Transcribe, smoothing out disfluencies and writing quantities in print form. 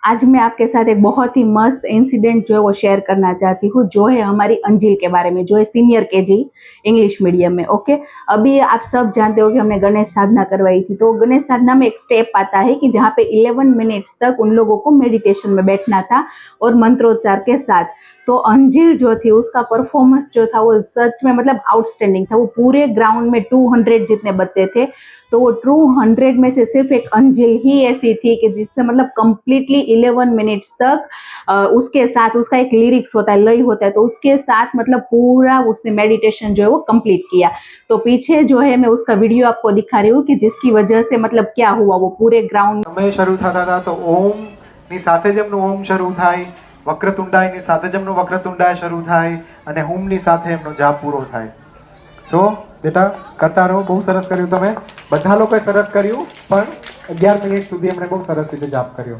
आज मैं आपके साथ एक बहुत ही मस्त इंसिडेंट जो है वो शेयर करना चाहती हूँ, जो है हमारी अंजिल के बारे में, जो है सीनियर केजी इंग्लिश मीडियम में। ओके, अभी आप सब जानते हो कि हमने गणेश साधना करवाई थी। तो गणेश साधना में एक स्टेप आता है कि जहाँ पे 11 मिनट्स तक उन लोगों को मेडिटेशन में बैठना था और मंत्रोच्चार के साथ। तो अंजिल जो थी उसका परफॉर्मेंस जो था वो सच में मतलब आउटस्टैंडिंग था। वो पूरे ग्राउंड में 200 जितने बच्चे थे, तो वो 200 में से सिर्फ एक अंजिल ही ऐसी थी कि जिसने मतलब कंप्लीटली 11 मिनट्स तक उसके साथ, उसका एक लिरिक्स होता है, लय होता है, तो उसके साथ मतलब पूरा उसने मेडिटेशन जो है वो कंप्लीट किया। तो पीछे जो है मैं उसका वीडियो आपको दिखा रही हूँ कि जिसकी वजह से मतलब क्या हुआ, वो पूरे ग्राउंड समय શરૂ થતા હતા તો ઓમ ની સાથે જ એમનું ઓમ શરૂ થાય, વક્રતુંડાય ની સાથે જ એમનું વક્રતુંડાય શરૂ થાય અને હુમ ની સાથે એમનો જાપ પૂરો થાય। તો બેટા કરતા રહો, બહુ સરસ કર્યું તમે, બધા લોકોએ સરસ કર્યું, પણ 11 મિનિટ સુધી એમણે બહુ સરસ રીતે જાપ કર્યો।